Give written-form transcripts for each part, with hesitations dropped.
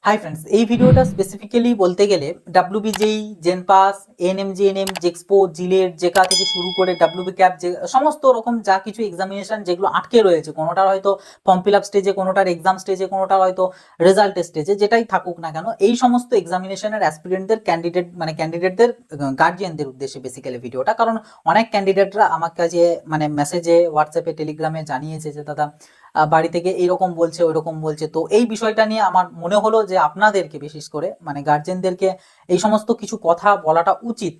Hi friends, এই ভিডিওটা specifically বলতে গেলে ডাব্লিউবিজেই, জেনপাস, এএনএম, জেক্সপো, জিলেট, জেকা থেকে শুরু করে ডাব্লিউবি ক্যাপ, যে সমস্ত রকম যা কিছু এক্সামিনেশন যেগুলো আটকে রয়েছে, কোনোটার হয়তো ফর্ম ফিল আপ স্টেজে, কোনোটার এক্সাম স্টেজে, কোনোটার হয়তো রেজাল্ট স্টেজে, যেটাই থাকুক না কেন, এই সমস্ত এক্সামিনেশনের অ্যাসপিরেন্টদের ক্যান্ডিডেটদের গার্জিয়ানদের উদ্দেশ্যে বেসিক্যালি ভিডিওটা। কারণ অনেক ক্যান্ডিডেটরা আমার কাছে মেসেজে, হোয়াটসঅ্যাপে, টেলিগ্রামে জানিয়েছে যে দাদা বাড়ি থেকে এইরকম বলছে, ওইরকম বলছে। তো এই বিষয়টা নিয়ে আমার মনে হলো যে আপনাদেরকে, বিশেষ করে গার্জেনদেরকে এই সমস্ত কিছু কথা বলাটা উচিত।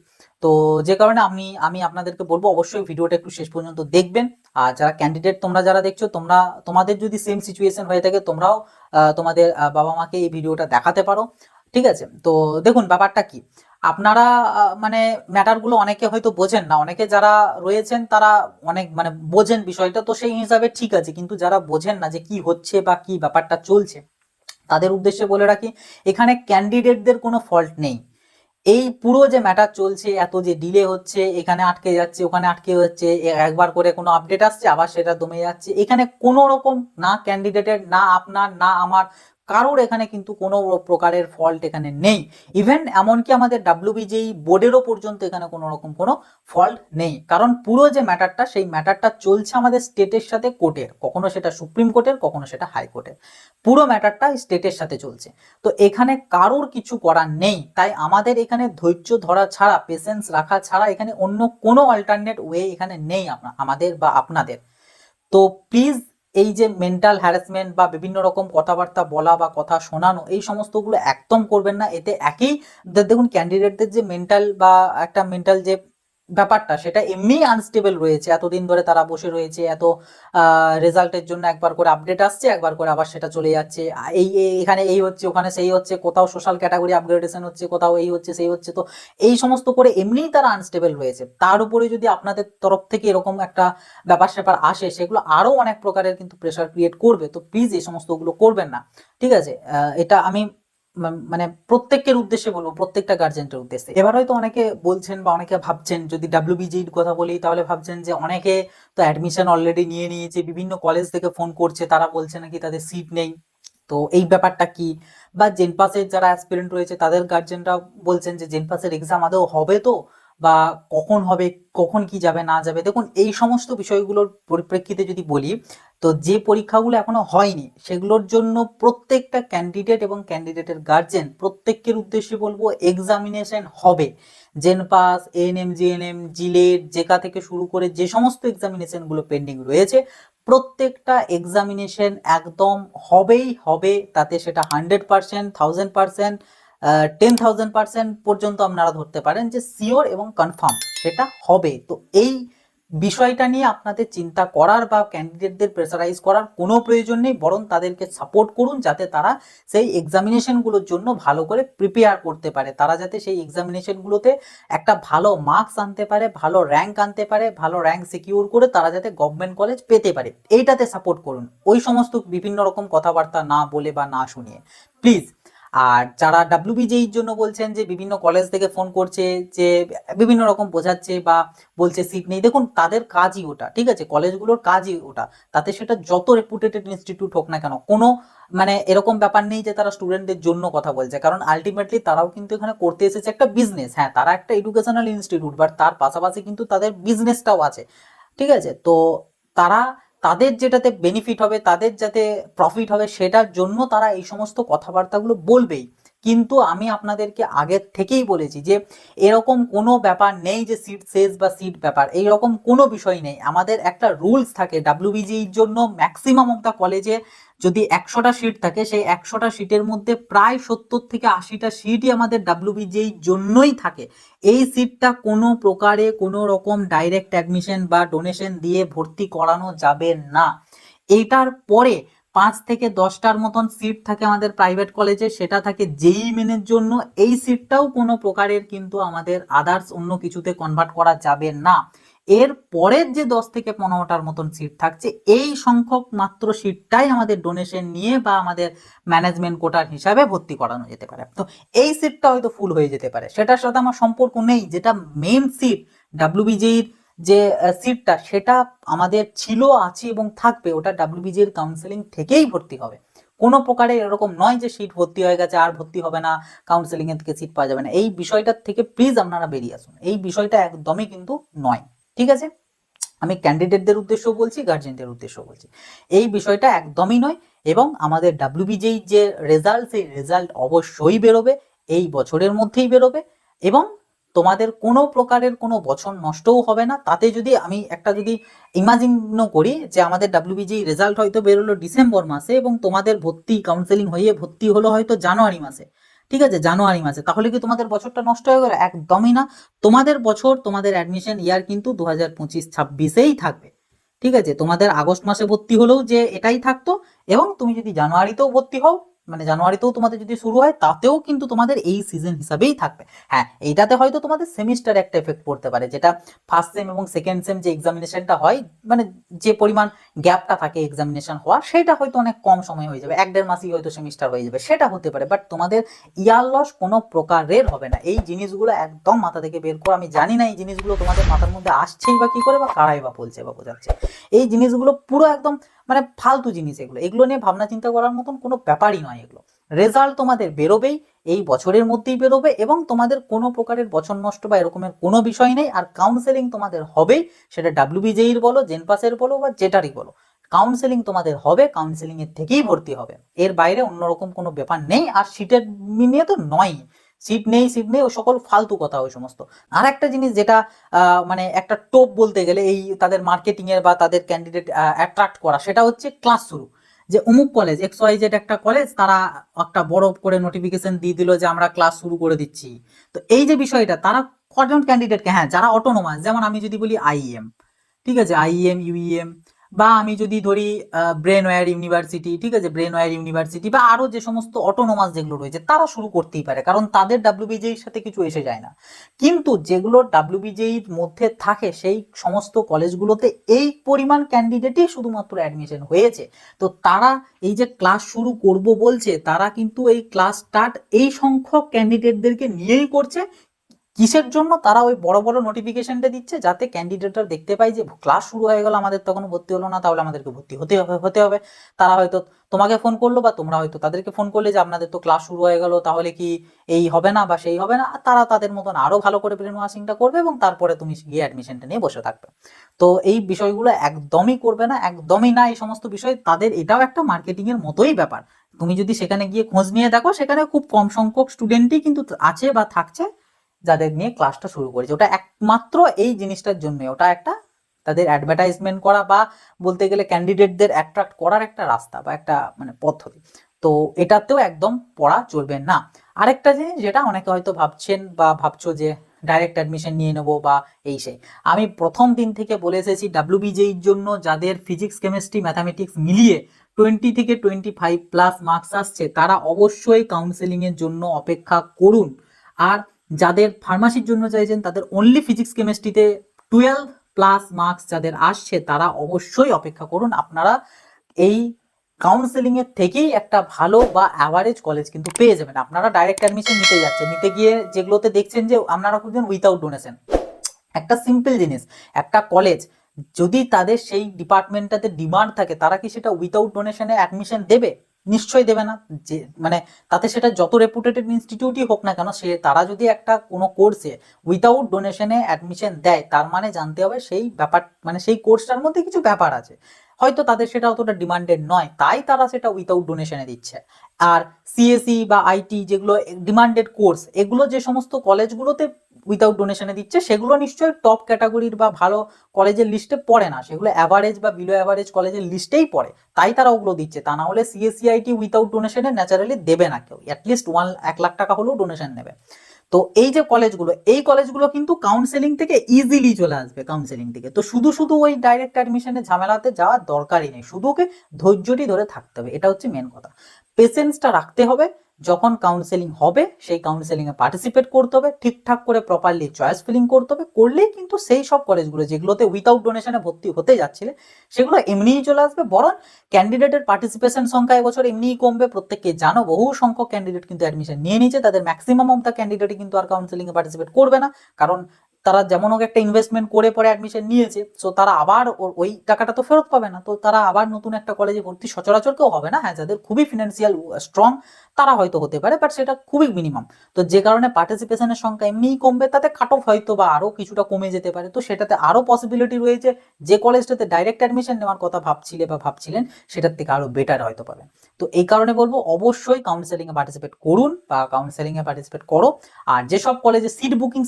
তো যে কারণে আমি আমি আপনাদেরকে বলবো অবশ্যই ভিডিওটা একটু শেষ পর্যন্ত দেখবেন। আর যারা ক্যান্ডিডেট, তোমরা যারা দেখছো, তোমাদের যদি সেম সিচুয়েশন হয়ে থাকে, তোমরাও তোমাদের বাবা মাকে এই ভিডিওটা দেখাতে পারো। ঠিক আছে? তো দেখুন ব্যাপারটা কি, আপনারা ম্যাটারগুলো অনেকে হয়তো বোঝেন না, অনেকে যারা রয়েছেন তারা অনেক বোঝেন বিষয়টা, তো সেই হিসাবে ঠিক আছে। কিন্তু যারা বোঝেন না যে কি হচ্ছে বা কি ব্যাপারটা চলছে, তাদের উদ্দেশ্যে বলে রাখি, এখানে ক্যান্ডিডেটদের কোনো ফল্ট নেই। এই পুরো যে ম্যাটার চলছে, এত যে ডিলে হচ্ছে, এখানে আটকে যাচ্ছে, ওখানে আটকে যাচ্ছে, একবার করে কোনো আপডেট আসছে, আবার সেটা দমে যাচ্ছে, এখানে কোনো রকম না ক্যান্ডিডেটের, না আপনার, না আমার, কারোর এখানে কিন্তু কোনো প্রকারের ফল্ট এখানে নেই। ইভেন এমনকি আমাদের ডাব্লিউবিজেই বোর্ডেরও পর্যন্ত এখানে কোনো রকম কোনো ফল্ট নেই। কারণ পুরো যে ম্যাটারটা, সেই ম্যাটারটা চলছে আমাদের স্টেটের সাথে কোর্টের, কখনো সেটা সুপ্রিম কোর্টের, কখনো সেটা হাইকোর্টের। পুরো ম্যাটারটা স্টেটের সাথে চলছে। তো এখানে কারোর কিছু করার নেই। তাই আমাদের এখানে ধৈর্য ধরা ছাড়া, পেশেন্স রাখা ছাড়া এখানে অন্য কোনো অল্টারনেট ওয়ে এখানে নেই আমাদের বা আপনাদের। তো প্লিজ, এই যে মেন্টাল হ্যারাসমেন্ট বা বিভিন্ন রকম কথাবার্তা বলা বা কথা শোনানো, এই সমস্তগুলো একদম করবেন না। এতে একই, দেখুন ক্যান্ডিডেটদের যে মেন্টাল বা একটা মেন্টাল যে ব্যাপারটা, সেটা এমনি আনস্টেবল রয়েছে। এতদিন ধরে তারা বসে রয়েছে, এত রেজাল্টের জন্য একবার করে আপডেট আসছে, একবার করে আবার সেটা চলে যাচ্ছে। এখানে এই হচ্ছে, ওখানে সেই হচ্ছে, কোথাও সোশ্যাল ক্যাটাগরি আপগ্রেডেশন হচ্ছে, কোথাও এই হচ্ছে, সেই হচ্ছে। তো এই সমস্ত করে এমনিই তারা আনস্টেবল রয়েছে। তার উপরে যদি আপনাদের তরফ থেকে এরকম একটা ব্যাপার স্যাপার আসে, সেগুলো আরো অনেক প্রকারের কিন্তু প্রেশার ক্রিয়েট করবে। তো প্লিজ এই সমস্তগুলো করবেন না। ঠিক আছে? এটা আমি প্রত্যেকের উদ্দেশ্যে বলবো, প্রত্যেকটা গার্জেন্টের উদ্দেশ্যে। এবার হয়তো অনেকে বলছেন বা অনেকে ভাবছেন, যদি ডাব্লিউবিজির কথা বলি, তাহলে ভাবছেন যে অনেকে তো অ্যাডমিশন অলরেডি নিয়ে নিয়েছে, বিভিন্ন কলেজ থেকে ফোন করছে, তারা বলছে নাকি তাদের সিট নেই। তো এই ব্যাপারটা কি? বা জেনপাসের যারা অ্যাসপিরেন্ট রয়েছে, তাদের গার্জেনরা বলছেন যে জেনপাসের এক্সাম আদৌ হবে তো, বা কখন হবে, কখন কি যাবে না যাবে। দেখুন, এই সমস্ত বিষয়গুলোর পরিপ্রেক্ষিতে যদি বলি, তো যে পরীক্ষাগুলো এখনো হয়নি, সেগুলোর জন্য প্রত্যেকটা ক্যান্ডিডেট এবং ক্যান্ডিডেটের গার্জেন, প্রত্যেকের উদ্দেশ্যে বলবো, এক্সামিনেশন হবে। জেনপাস, এএনএম, জিলেট, জেকা থেকে শুরু করে যে সমস্ত এক্সামিনেশন গুলো পেন্ডিং রয়েছে, প্রত্যেকটা এক্সামিনেশন একদম হবেই হবে। তাতে সেটা 100%, 1000%, 10,000% পর্যন্ত আপনারা ধরতে পারেন যে শিওর এবং কনফার্ম সেটা হবে। তো এই বিষয়টা নিয়ে আপনাদের চিন্তা করার বা ক্যান্ডিডেটদের প্রেসারাইজ করার কোনো প্রয়োজন নেই, বরং তাদেরকে সাপোর্ট করুন, যাতে তারা সেই এক্সামিনেশনগুলোর জন্য ভালো করে প্রিপেয়ার করতে পারে, তারা যাতে সেই এক্সামিনেশনগুলোতে একটা ভালো মার্কস আনতে পারে, ভালো র্যাঙ্ক আনতে পারে, ভালো র্যাঙ্ক সিকিউর করে তারা যাতে গভর্নমেন্ট কলেজ পেতে পারে, এইটাতে সাপোর্ট করুন। ওই সমস্ত বিভিন্ন রকম কথাবার্তা না বলে বা না শুনিয়ে, প্লিজ। আর যারা ডাব্লিউবিজেইর জন্য বলছেন যে বিভিন্ন কলেজ থেকে ফোন করছে, যে বিভিন্ন রকম বোঝাচ্ছে বা বলছে সিট নেই, দেখুন তাদের কাজই ওটা। ঠিক আছে? কলেজগুলোর কাজই ওটা। তাতে সেটা যত রেপুটেড ইনস্টিটিউট হোক না কেন, কোনো এরকম ব্যাপার নেই যে তারা স্টুডেন্টদের জন্য কথা বলছে। কারণ আলটিমেটলি তারাও কিন্তু এখানে করতে এসেছে একটা বিজনেস। হ্যাঁ, তারা একটা এডুকেশনাল ইনস্টিটিউট, বাট তার পাশাপাশি কিন্তু তাদের বিজনেসটাও আছে। ঠিক আছে? তো তারা, তাদের যেটাতে বেনিফিট হবে, তাদের যাতে প্রফিট হবে, সেটার জন্য তারা এই সমস্ত কথাবার্তাগুলো বলবেই। কিন্তু আমি আপনাদেরকে আগের থেকেই বলেছি যে এরকম কোনো ব্যাপার নেই যে সিট শেষ বা সিট ব্যাপার, এইরকম কোনো বিষয় নেই। আমাদের একটা রুলস থাকে ডাব্লিউবিজির জন্য, ম্যাক্সিমাম অফ দ্য কলেজে যদি 100টা সিট থাকে, সেই 100টা সিটের মধ্যে প্রায় 70 থেকে 80টা সিটই আমাদের ডাব্লিউবিজির জন্যই থাকে। এই সিটটা কোনো প্রকারে কোনো রকম ডাইরেক্ট অ্যাডমিশন বা ডোনেশন দিয়ে ভর্তি করানো যাবে না। এইটার পরে 5 থেকে 10টার মতন সিট থাকে আমাদের প্রাইভেট কলেজে, সেটা থাকে জেই মেনের জন্য। এই সিটটাও কোনো প্রকারের কিন্তু আমাদের আদার্স অন্য কিছুতে কনভার্ট করা যাবে না। এর পরের যে 10 থেকে 15টার মতন সিট থাকছে, এই সংখ্যক মাত্র সিটটাই আমাদের ডোনেশন নিয়ে বা আমাদের ম্যানেজমেন্ট কোটার হিসাবে ভর্তি করানো যেতে পারে। তো এই সিটটা হয়তো ফুল হয়ে যেতে পারে, সেটার সাথে আমার সম্পর্ক নেই। যেটা মেন সিট ডাব্লিউবিজির যে সিটটা, সেটা আমাদের ছিল, আছে এবং থাকবে, ওটা ডাব্লিউবিজি এর কাউন্সেলিং থেকেই ভর্তি হবে। কোনো প্রকারে এরকম নয় যে সিট ভর্তি হয়ে গেছে আর ভর্তি হবে না, কাউন্সেলিং এর থেকে সিট পাওয়া যাবে না, এই বিষয়টার থেকে প্লিজ আপনারা বেরিয়ে আসুন। এই বিষয়টা একদমই কিন্তু নয়, ঠিক আছে? আমি ক্যান্ডিডেটদের উদ্দেশ্য বলছি, গার্জেনদের উদ্দেশ্য বলছি, এই বিষয়টা একদমই নয়। এবং আমাদের ডাব্লিউবিজেই যে রেজাল্ট, সেই রেজাল্ট অবশ্যই বেরোবে, এই বছরের মধ্যেই বেরোবে। এবং তোমাদের কোনো প্রকারের কোনো বছর নষ্টও হবে না। তাতে যদি আমি একটা যদি ইমাজিনও করি যে আমাদের ডাব্লিউবিজেই রেজাল্ট হয়তো বেরোলো ডিসেম্বর মাসে এবং তোমাদের ভর্তি কাউন্সেলিং হয়ে ভর্তি হলো হয়তো জানুয়ারি মাসে, ঠিক আছে, জানুয়ারি মাসে, তাহলে কি তোমাদের বছরটা নষ্ট হয়ে গেল? একদমই না। তোমাদের বছর, তোমাদের অ্যাডমিশন ইয়ার কিন্তু 2025-26-27-এই থাকবে, ঠিক আছে? তোমাদের আগস্ট মাসে ভর্তি হলেও যে এটাই থাকতো, এবং তুমি যদি জানুয়ারিতেও ভর্তি হও, মানে জানুয়ারিতেও তোমাদের যদি শুরু হয়, তাতেও কিন্তু তোমাদের এই সিজন হিসাবেই থাকবে। হ্যাঁ, এইটাতে হয়তো তোমাদের সেমিস্টার একটা এফেক্ট পড়তে পারে, যেটা ফার্স্ট সেম এবং সেকেন্ড সেম যে এক্সামিনেশনটা হয়, মানে যে পরিমাণ গ্যাপটা থাকে এক্সামিনেশন হওয়া, সেটা হয়তো অনেক কম সময় হয়ে যাবে, 1-1.5 মাসই হয়তো সেমিস্টার হয়ে যাবে, সেটা হতে পারে। বাট তোমাদের ইয়ার লস কোনো প্রকারের হবে না। এই জিনিসগুলো একদম মাথা থেকে বের করো। আমি জানি না এই জিনিসগুলো তোমাদের মাথার মধ্যে আসছেই বা কি করে, বা কারাই বা বলছে বা বোঝাচ্ছে। এই জিনিসগুলো পুরো একদম মানে ফালতু জিনিস, এগুলো নিয়ে ভাবনা চিন্তা করার মতন কোনো ব্যাপারই নয় এগুলো। রেজাল্ট তোমাদের বেরোবেই, এই বছরের মধ্যেই বেরোবে, এবং তোমাদের কোনো প্রকারের বছর নষ্ট বা এরকমের কোনো বিষয় নেই। আর কাউন্সেলিং তোমাদের হবেই, সেটা ডাব্লিউবিজেইর বলো, জেনপাসের বলো, বা যেটারই বলো, কাউন্সেলিং তোমাদের হবে, কাউন্সেলিং এর থেকেই ভর্তি হবে, এর বাইরে অন্যরকম কোনো ব্যাপার নেই। আর সিটের নিয়ে তো নয়, সিট নেই, সিট নেই, ও সকল ফালতু কথা ওই সমস্ত। আর একটা জিনিস যেটা মানে একটা টোপ বলতে গেলে এই তাদের মার্কেটিং এর বা তাদের ক্যান্ডিডেট অ্যাট্রাক্ট করা, সেটা হচ্ছে ক্লাস শুরু। যে অমুক কলেজ XYZ একটা কলেজ, তারা একটা বড় করে নোটিফিকেশন দিয়ে দিল যে আমরা ক্লাস শুরু করে দিচ্ছি। তো এই যে বিষয়টা, তারা কজন ক্যান্ডিডেটকে, হ্যাঁ যারা অটোনোমাস, যেমন আমি যদি বলি আইএম, ঠিক আছে, আইএম, ইউইএম, বা আমি যদি ধরি ব্রেনওয়্যার ইউনিভার্সিটি, ঠিক আছে, ব্রেনওয়্যার ইউনিভার্সিটি, বা আরো যে সমস্ত অটোনোমাস যেগুলো রয়েছে, তারা শুরু করতেই পারে, কারণ তাদের ডাব্লিউবিজেইর সাথে কিছু এসে যায় না। কিন্তু যেগুলো ডাব্লিউবিজেইর মধ্যে থাকে, সেই সমস্ত কলেজগুলোতে এই পরিমাণ ক্যান্ডিডেটই শুধুমাত্র অ্যাডমিশন হয়েছে। তো তারা এই যে ক্লাস শুরু করব বলছে, তারা কিন্তু এই ক্লাস স্টার্ট এই সংখ্যক ক্যান্ডিডেটদেরকে নিয়েই করছে। কিসের জন্য? তারা ওই বড় বড় নোটিফিকেশনটা দিচ্ছে, যাতে ক্যান্ডিডেটরা দেখতে পায় যে ক্লাস শুরু হয়ে গেল, আমাদের তখন ভর্তি হলো না, তাহলে আমাদেরকে ভর্তি হতে হবে। তারা হয়তো তোমাকে ফোন করলো, বা তোমরা হয়তো তাদেরকে ফোন করলে যে আপনাদের তো ক্লাস শুরু হয়ে গেল, তাহলে কি এই হবে না বা সেই হবে না। তারা তাদের মতন আরো ভালো করে ব্রেন ওয়াশিংটা করবে, এবং তারপরে তুমি গিয়ে অ্যাডমিশনটা নিয়ে বসে থাকবে। তো এই বিষয়গুলো একদমই করবে না, একদমই না। এই সমস্ত বিষয় তাদের এটাও একটা মার্কেটিং এর মতোই ব্যাপার। তুমি যদি সেখানে গিয়ে খোঁজ নিয়ে দেখো, সেখানে খুব কম সংখ্যক স্টুডেন্টই কিন্তু আছে বা থাকছে যাদের নিয়ে ক্লাসটা শুরু করেছে। ওটা একমাত্র এই জিনিসটার জন্য, ওটা একটা তাদের অ্যাডভার্টাইজমেন্ট করা, বা বলতে গেলে ক্যান্ডিডেটদের অ্যাট্রাক্ট করার একটা রাস্তা বা একটা মানে পদ্ধতি। তো এটাতেও একদম পড়া চলবে না। আরেকটা জিনিস যেটা অনেকে হয়তো ভাবছেন বা ভাবছো যে ডাইরেক্ট অ্যাডমিশন নিয়ে নেবো বা এই সেই, আমি প্রথম দিন থেকে বলে এসেছি, ডাব্লিউবিজেইর জন্য যাদের ফিজিক্স, কেমিস্ট্রি, ম্যাথামেটিক্স মিলিয়ে 20 থেকে 25+ মার্কস আসছে, তারা অবশ্যই কাউন্সেলিং এর জন্য অপেক্ষা করুন। আর যাদের ফার্মাসির জন্য চাইছেন, তাদের অনলি ফিজিক্স কেমিস্ট্রিতে 12+ মার্কস যাদের আসছে, তারা অবশ্যই অপেক্ষা করুন। আপনারা এই কাউন্সেলিং এর থেকেই একটা ভালো বা অ্যাভারেজ কলেজ কিন্তু পেয়ে যাবেন। আপনারা ডাইরেক্ট অ্যাডমিশন নিতে যাচ্ছেন, নিতে গিয়ে যেগুলোতে দেখছেন যে আপনারা খুঁজছেন উইথাউট ডোনেশন, একটা সিম্পল জিনিস, একটা কলেজ যদি তাদের সেই ডিপার্টমেন্টটাতে ডিমান্ড থাকে, তারা কি সেটা উইথাউট ডোনেশনে অ্যাডমিশন দেবে? নিশ্চয়ই দেবে না। যে মানে তাতে সেটা যত রেপুটেটেড ইনস্টিটিউটই হোক না কেন, সে তারা যদি একটা কোনো কোর্সে উইথাউট ডোনেশনে অ্যাডমিশন দেয়, তার মানে জানতে হবে সেই ব্যাপার, মানে সেই কোর্সটার মধ্যে কিছু ব্যাপার আছে, হয়তো তাদের সেটা অতটা ডিমান্ডেড নয়, তাই তারা সেটা উইথাউট ডোনেশনে দিচ্ছে। আর সিএসই বা আইটি যেগুলো ডিমান্ডেড কোর্স, এগুলো যে সমস্ত কলেজগুলোতে উইথাউট ডোনেশনে দিচ্ছে, সেগুলো নিশ্চয়ই টপ ক্যাটাগরির বা ভালো কলেজের লিস্টে পড়ে না, সেগুলো অ্যাভারেজ বা বিলো অ্যাভারেজ কলেজের লিস্টেই পড়ে, তাই তারা ওগুলো দিচ্ছে। তা না হলে সিএসসিআইটি উইথাউট ডোনেশনে ন্যাচারালি দেবে না কেউ, অ্যাটলিস্ট 1 লাখ টাকা হলেও ডোনেশন নেবে। তো এই যে কলেজগুলো, এই কলেজগুলো কিন্তু কাউন্সেলিং থেকে ইজিলি চলে আসবে, কাউন্সেলিং থেকে। তো শুধু শুধু ওই ডাইরেক্ট অ্যাডমিশনে ঝামেলাতে যাওয়ার দরকারই নেই, শুধু ওকে ধৈর্যটি ধরে থাকতে হবে, এটা হচ্ছে মেন কথা। পেশেন্সটা রাখতে হবে। যখন কাউন্সেলিং হবে, সেই কাউন্সেলিং এ পার্টিসিপেট করতে হবে, ঠিকঠাক করে প্রপারলি চয়েস ফিলিং করতে হবে, করলেই কিন্তু সেই সব কলেজগুলো যেগুলোতে উইথাউট ডোনেশনে ভর্তি হতে যাচ্ছিলে, সেগুলো এমনিই চলে আসবে। বরং ক্যান্ডিডেটের পার্টিসিপেশন সংখ্যা এবছর এমনিই কমবে, প্রত্যেককে জানো বহু সংখ্যক ক্যান্ডিডেট কিন্তু অ্যাডমিশন নিয়ে নিচ্ছে, তাদের ম্যাক্সিমাম অফ দ্য ক্যান্ডিডেটই কিন্তু আর কাউন্সেলিং এ পার্টিসিপেট করবে না, কারণ তারা যেমন হোক একটা ইনভেস্টমেন্ট করে পরে অ্যাডমিশন নিয়েছে, সো তারা আবার ওই টাকাটা তো ফেরত পাবে না, তো তারা আবার নতুন একটা কলেজে ভর্তি সচরাচর কেউ হবে না। হ্যাঁ, যাদের খুবই ফিনান্সিয়াল স্ট্রং তারা হয়তো হতে পারে, বাট সেটা খুবই মিনিমাম। তো যে কারণে পার্টিসিপেশনের সংখ্যা এমনিই কমবে, তাতে কাট অফ হয়তো বা আরো কিছুটা কমে যেতে পারে। তো সেটাতে আরো পসিবিলিটি রয়েছে যে কলেজটাতে ডাইরেক্ট অ্যাডমিশন নেওয়ার কথা ভাবছিলে বা ভাবছিলেন সেটার থেকে আরো বেটার হয়তো পাবেন। তো এই কারণে বলবো অবশ্যই কাউন্সেলিং এ পার্টিসিপেট করুন বা কাউন্সেলিং এ পার্টিসিপেট করো। আর যেসব কলেজে সিট বুকিং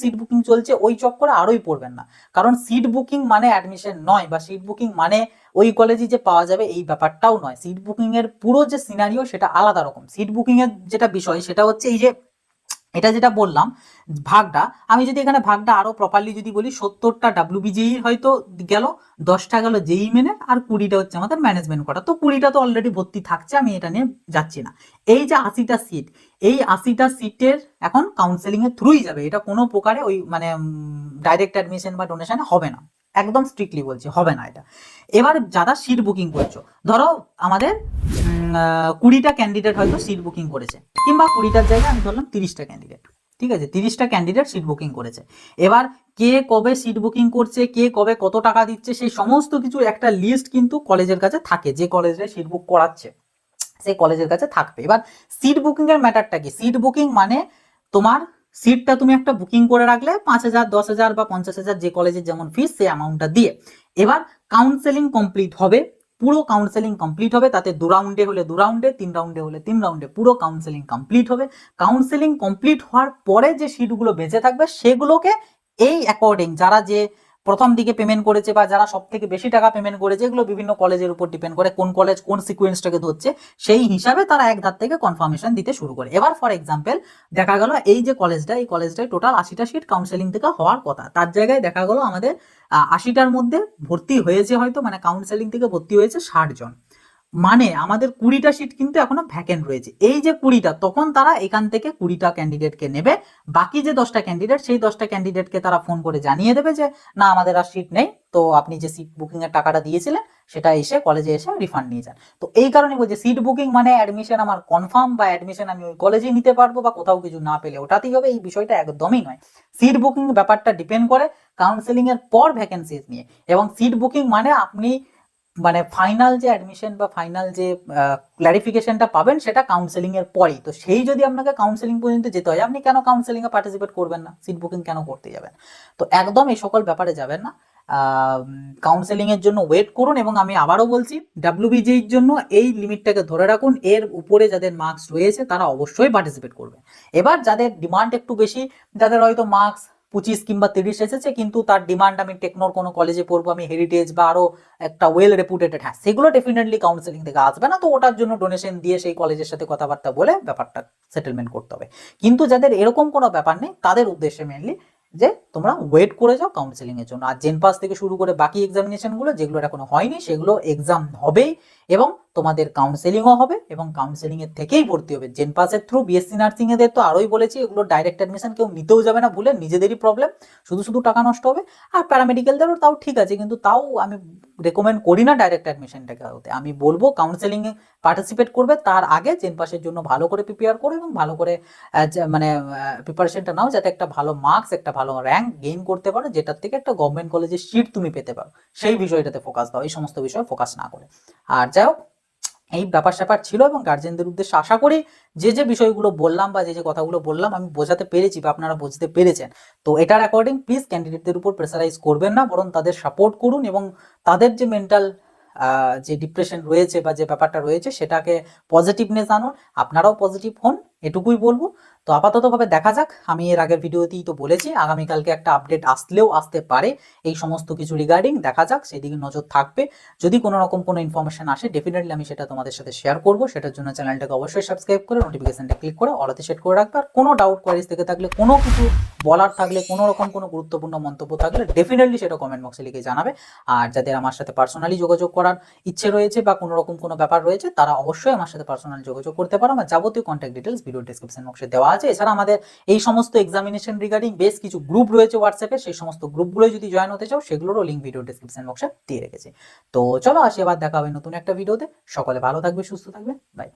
চলছে ওই চক্করে আরোই পড়বেন না, কারণ সিট বুকিং মানে অ্যাডমিশন নয়, বা সিট বুকিং মানে ওই কলেজে যে পাওয়া যাবে এই ব্যাপারটাও নয়। সিট বুকিং এর পুরো যে সিনারিও সেটা আলাদা রকম। সিট বুকিং এর যেটা বিষয় সেটা হচ্ছে এই যে এটা যেটা বললাম ভাগটা, আমি যদি এখানে ভাগটা আরো প্রপারলি যদি বলি, 70টা ডাব্লিউবিজেই হয়তো গেল, 10টা গেল জেই মেনে, আর 20টা হচ্ছে আমাদের ম্যানেজমেন্ট করা। তো 20টা তো অলরেডি ভর্তি থাকছে, আমি এটা নিয়ে যাচ্ছি না। এই যে 80টা সিট, এই 80টা সিটের এখন কাউন্সেলিং এর থ্রুই যাবে, এটা কোনো প্রকারে ওই মানে ডাইরেক্ট অ্যাডমিশন বা ডোনেশনে হবে না, একদম স্ট্রিক্টলি বলছি হবে না এটা। এবার যারা সিট বুকিং করছো, ধরো আমাদের 20টা ক্যান্ডিডেট হয়তো সিট বুকিং করেছে, কিংবা 20টার জায়গায় আমি ধরলাম 30টা ক্যান্ডিডেট, ঠিক আছে, 30টা ক্যান্ডিডেট সিট বুকিং করেছে। এবার কে কবে সিট বুকিং করছে, কে কবে কত টাকা দিচ্ছে, সেই সমস্ত কিছু একটা লিস্ট কিন্তু কলেজের কাছে থাকে, যে কলেজে সিট বুক করাচ্ছে সেই কলেজের কাছে থাকবে। এবার সিট বুকিং এর ম্যাটারটা কি? সিট বুকিং মানে তোমার সিটটা তুমি একটা বুকিং করে রাখলে 5,000, 10,000 বা 50,000, যে কলেজের যেমন ফিস সেই অ্যামাউন্টটা দিয়ে। এবার কাউন্সেলিং কমপ্লিট হবে, পুরো কাউন্সেলিং কমপ্লিট হবে, তাতে 2 রাউন্ডে হলে 2 রাউন্ডে, 3 রাউন্ডে হলে 3 রাউন্ডে পুরো কাউন্সেলিং কমপ্লিট হবে। কাউন্সেলিং কমপ্লিট হওয়ার পরে যে সিটগুলো বেঁচে থাকবে সেগুলোকে এই অ্যাকর্ডিং যারা যে প্রথম দিকে পেমেন্ট করেছে বা যারা সব থেকে বেশি টাকা পেমেন্ট করেছে, এগুলো বিভিন্ন কলেজের উপর ডিপেন্ড করে, কোন কলেজ কোন সিকোয়েন্সটাকে ধরছে সেই হিসাবে তারা এক ধার থেকে কনফার্মেশন দিতে শুরু করে। এবার ফর এক্সাম্পল দেখা গেল এই যে কলেজটা, এই কলেজটায় টোটাল 80টা সিট কাউন্সেলিং থেকে হওয়ার কথা, তার জায়গায় দেখা গেল আমাদের 80টার মধ্যে ভর্তি হয়েছে হয়তো, মানে কাউন্সেলিং থেকে ভর্তি হয়েছে 60 জন, মানে আমাদের 20টা সিট কিন্তু এখনো ভ্যাকেন্ট রয়েছে। এই যে 20টা, তখন তারা এখান থেকে 20টা ক্যান্ডিডেটকে নেবে, বাকি যে 10টা ক্যান্ডিডেট সেই 10টা ক্যান্ডিডেটকে তারা ফোন করে জানিয়ে দেবে যে না আমাদের আর সিট নেই, তো আপনি যে সিট বুকিং এর টাকাটা দিয়েছিলেন সেটা এসে কলেজে এসে রিফান্ড নিয়ে যান। তো এই কারণে বলছি সিট বুকিং মানে অ্যাডমিশন আমার কনফার্ম, বা অ্যাডমিশন আমি ওই কলেজেই নিতে পারবো, বা কোথাও কিছু না পেলে ওটাতেই হবে, এই বিষয়টা একদমই নয়। সিট বুকিং ব্যাপারটা ডিপেন্ড করে কাউন্সেলিং এর পর ভ্যাকেন্সিজ নিয়ে, এবং সিট বুকিং মানে আপনি মানে ফাইনাল যে অ্যাডমিশন বা ফাইনাল যে ক্লারিফিকেশনটা পাবেন সেটা কাউন্সেলিং এর পরেই। তো সেই যদি আপনাকে কাউন্সেলিং পর্যন্ত যেতে হয়, আপনি কেন কাউন্সেলিং এ পার্টিসিপেট করবেন না, সিট বুকিং কেন করতে যাবেন? তো একদম এই সকল ব্যাপারে যাবেন না, কাউন্সেলিং এর জন্য ওয়েট করুন। এবং আমি আবারও বলছি ডাব্লিউবিজির জন্য এই লিমিটটাকে ধরে রাখুন, এর উপরে যাদের মার্কস রয়েছে তারা অবশ্যই পার্টিসিপেট করবে। এবার যাদের ডিমান্ড একটু বেশি, যাদের হয়তো মার্কস 25 কিংবা 30 এসেছে, কিন্তু তার ডিমান্ড আমি টেকনোর কোনো কলেজে পড়বো, আমি হেরিটেজ বা আরো একটা ওয়েল রেপুটেটেড, হ্যাঁ সেগুলো ডেফিনেটলি কাউন্সেলিং থেকে আসবে না, তো ওটার জন্য ডোনেশন দিয়ে সেই কলেজের সাথে কথাবার্তা বলে ব্যাপারটা সেটেলমেন্ট করতে হবে। কিন্তু যাদের এরকম কোনো ব্যাপার নেই তাদের উদ্দেশ্যে মেনলি যে তোমরা ওয়েট করে যাও কাউন্সেলিং এর জন্য। আর জেন পাস থেকে শুরু করে বাকি এক্সামিনেশন গুলো যেগুলো এখনো হয়নি সেগুলো এক্সাম হবেই, এবং তোমাদের কাউন্সেলিংও হবে, এবং কাউন্সেলিং এর থেকেই ভর্তি হবে। জেন পাসের থ্রু বিএসসি নার্সিং এদের তো আরোই বলেছি, এগুলো ডাইরেক্ট অ্যাডমিশন কেউ নিতেও যাবে না, ভুলে নিজেদেরই প্রবলেম, শুধু শুধু টাকা নষ্ট হবে। আর প্যারামেডিক্যালদেরও তাও ঠিক আছে, কিন্তু তাও আমি রেকমেন্ড করি না ডাইরেক্ট অ্যাডমিশনটাকে হতে। আমি বলবো কাউন্সেলিং এ পার্টিসিপেট করবে, তার আগে জেন পাসের জন্য ভালো করে প্রিপেয়ার করো, এবং ভালো করে মানে প্রিপারেশনটা নাও, যাতে একটা ভালো মার্কস একটা ভালো র্যাঙ্ক গেইন করতে পারো, যেটার থেকে একটা গভর্নমেন্ট কলেজের সিট তুমি পেতে পারো, সেই বিষয়টাতে ফোকাস দাও, এই সমস্ত বিষয়ে ফোকাস না করে। আর যাই হোক, এই ব্যাপার স্যাপার ছিল, এবং গার্জেনদের উদ্দেশ্যে আশা করি যে যে বিষয়গুলো বললাম বা যে যে কথাগুলো বললাম আমি বোঝাতে পেরেছি বা আপনারা বুঝতে পেরেছেন। তো এটার অ্যাকর্ডিং প্লিজ ক্যান্ডিডেটদের উপর প্রেসারাইজ করবেন না, বরং তাদের সাপোর্ট করুন, এবং তাদের যে মেন্টাল যে ডিপ্রেশন রয়েছে বা যে ব্যাপারটা রয়েছে সেটাকে পজিটিভনেস আনুন, আপনারাও পজিটিভ হন, এটুকুই বলবো। তো আপাতত ভাবে দেখা যাক, আমি এর আগের ভিডিওতেই তো বলেছি আগামীকালকে একটা আপডেট আসলেও আসতে পারে এই সমস্ত কিছু রিগার্ডিং, দেখা যাক, সেদিকে নজর থাকবে। যদি কোনো রকম কোনো ইনফরমেশন আসে ডেফিনেটলি আমি সেটা তোমাদের সাথে শেয়ার করবো, সেটার জন্য চ্যানেলটাকে অবশ্যই সাবস্ক্রাইব করে নোটিফিকেশনটা ক্লিক করে অলতে সেট করে রাখবে। আর কোনো ডাউট কোয়ারিজ থেকে থাকলে, কোনো কিছু বলার থাকলে, কোনো রকম কোনো গুরুত্বপূর্ণ মন্তব্য থাকলে ডেফিনেটলি সেটা কমেন্ট বক্সে লিখে জানাবে। আর যাদের আমার সাথে পার্সোনালি যোগাযোগ করার ইচ্ছে রয়েছে বা কোনো রকম কোনো ব্যাপার রয়েছে তারা অবশ্যই আমার সাথে পার্সোনালি যোগাযোগ করতে পারো, আমার যাবতীয় কন্ট্যাক্ট ডিটেলস ভিডিও ডেসক্রিপশন বক্সে দেওয়া আছে। এছাড়া আমাদের এই সমস্ত এক্সামিনেশন রিগার্ডিং বেশ কিছু গ্রুপ রয়েছে হোয়াটসঅ্যাপে, সেই সমস্ত গ্রুপগুলো যদি জয়েন হতে চাও সেগুলোরও লিঙ্ক ভিডিও ডেসক্রিপশন বক্সে দিয়ে রেখেছি। তো চলো আসি, আবার দেখা হবে নতুন একটা ভিডিওতে। সকলে ভালো থাকবে, সুস্থ থাকবে, বাই।